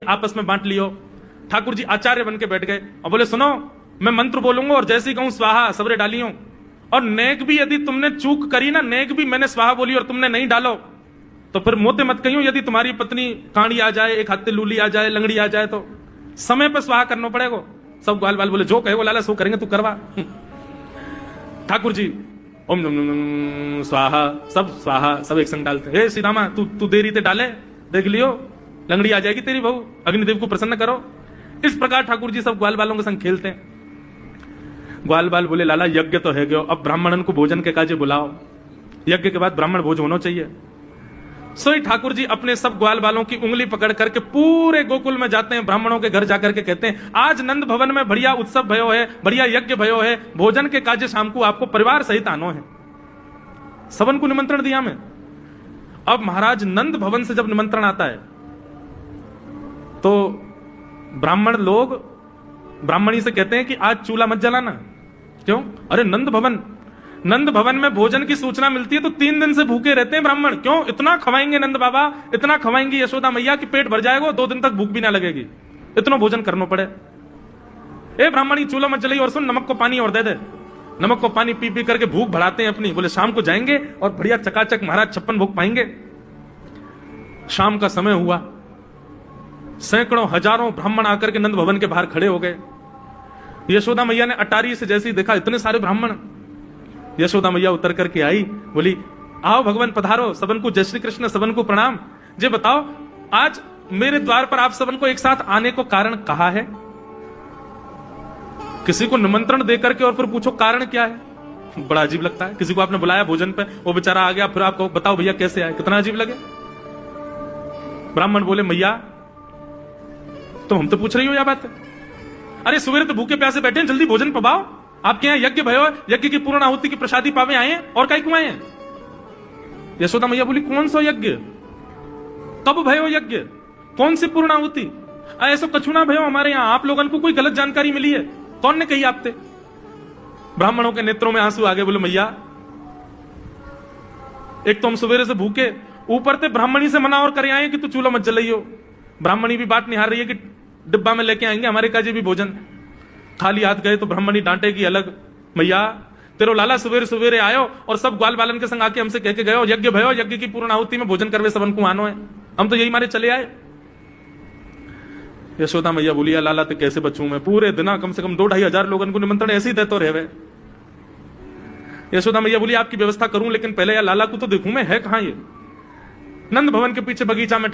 आपस में बांट लियो। ठाकुर जी आचार्य बन के बैठ गए और बोले सुनो, मैं मंत्र बोलूंगा और जैसे ही कहूं स्वाहा सबरे डालियो, और नेक भी यदि तुमने चूक करी ना, नेक भी मैंने स्वाहा बोली और तुमने नहीं डालो, तो फिर मोते मत कहियो। यदि तुम्हारी पत्नी कांडी आ जाए, एक हाथे लूली आ जाए, लंगड़ी आ जाए, तो समय पर स्वाहा करना पड़ेगा। सब ग्वाल बाल बोले जो कहे वो लाला सो करेंगे, तू करवा। ठाकुर जी ओम नम नम नम स्वाहा, सब एक संग डालते। हे श्री रामा, तू देरी ते डाले, देख लियो लंगड़ी आ जाएगी तेरी बहू, अग्निदेव को प्रसन्न करो। इस प्रकार ठाकुर जी सब ग्वाल बालों के संग खेलते हैं। ग्वाल बाल बोले लाला यज्ञ तो है गयो, अब ब्राह्मणन को भोजन के काजे बुलाओ, यज्ञ के बाद ब्राह्मण भोज होना चाहिए। सोई ठाकुर जी अपने सब ग्वाल बालों की उंगली पकड़ करके पूरे गोकुल में जाते हैं, ब्राह्मणों के घर जाकर के कहते हैं आज नंद भवन में बढ़िया उत्सव भयो है, बढ़िया यज्ञ भयो है, भोजन के काजे शाम को आपको परिवार सहित आनो है। सबन को निमंत्रण दिया मैं। अब महाराज नंद भवन से जब निमंत्रण आता है तो ब्राह्मण लोग ब्राह्मणी से कहते हैं कि आज चूल्हा मत जलाना। क्यों? अरे नंद भवन में भोजन की सूचना मिलती है तो 3 दिन से भूखे रहते हैं ब्राह्मण। क्यों? इतना खवाएंगे नंद बाबा, इतना खवाएंगे यशोदा मैया कि पेट भर जाएगा, 2 दिन तक भूख भी ना लगेगी, इतना भोजन करना पड़े। ए ब्राह्मणी चूल्हा मत जलाई और सुन, नमक को पानी और दे दे। नमक को पानी पी पी करके भूख बढ़ाते हैं अपनी। बोले शाम को जाएंगे और बढ़िया चकाचक महाराज 56 भोग पाएंगे। शाम का समय हुआ, सैकड़ों हजारों ब्राह्मण आकर के नंद भवन के बाहर खड़े हो गए। यशोदा मैया ने अटारी से जैसे ही देखा इतने सारे ब्राह्मण, यशोदा मैया उतर करके आई, बोली आओ भगवान पधारो, सबन को जय श्री कृष्ण, सबन को प्रणाम। जे बताओ आज मेरे द्वार पर आप सबन को एक साथ आने को कारण कहा है? किसी को निमंत्रण देकर के और फिर पूछो कारण क्या है, बड़ा अजीब लगता है। किसी को आपने बुलाया भोजन पे, वो बेचारा आ गया, फिर आपको बताओ भैया कैसे आए, कितना अजीब लगे। ब्राह्मण बोले मैया तो हम तो पूछ रही हो यह बात है, अरे सवेरे तो भूखे प्यासे बैठे हैं, जल्दी भोजन पवाओ। आपके यहाँ यज्ञ भयो, यज्ञ की पूर्ण आहुति की प्रसादी पावे आए हैं, और कई क्यों आए हैं? यशोदा मैया बोली कौन सा यज्ञ, कब भयो यज्ञ, कौन सी पूर्ण आहुति? ऐसा कछु ना भयो हमारे यहाँ, आप लोगों को कोई गलत जानकारी मिली है, कौन ने कही आपसे? ब्राह्मणों के नेत्रों में आंसू आ गए। बोले मैया एक तो हम सवेरे से भूखे, ऊपर से ब्राह्मणी से मना और करे आए कि तू चूल्हा मत जलाइयो। ब्राह्मणी भी बात निहार रही है कि डिब्बा में लेके आएंगे हमारे काजे भी भोजन, खाली हाथ गए तो ब्राह्मणी डांटेगी अलग। मैया तेरो लाला सवेरे सवेरे आयो और सब ग्वाल बालन के संग आके हमसे कह के गए यज्ञ भयो, यज्ञ की पूर्ण आहुति में भोजन करवे सबन को आनो है, हम तो यही मारे चले आए। यशोदा मैया बोलिया लाला तो कैसे बचूं मैं, पूरे दिन कम से कम 2-2.5 हजार लोगों को निमंत्रण ऐसे ही देते रहे। यशोदा मैया बोली आपकी व्यवस्था करूं, लेकिन पहले यार लाला को तो देखूं मैं, है कहां ये? नंद भवन के पीछे बगीचा में ठाकुर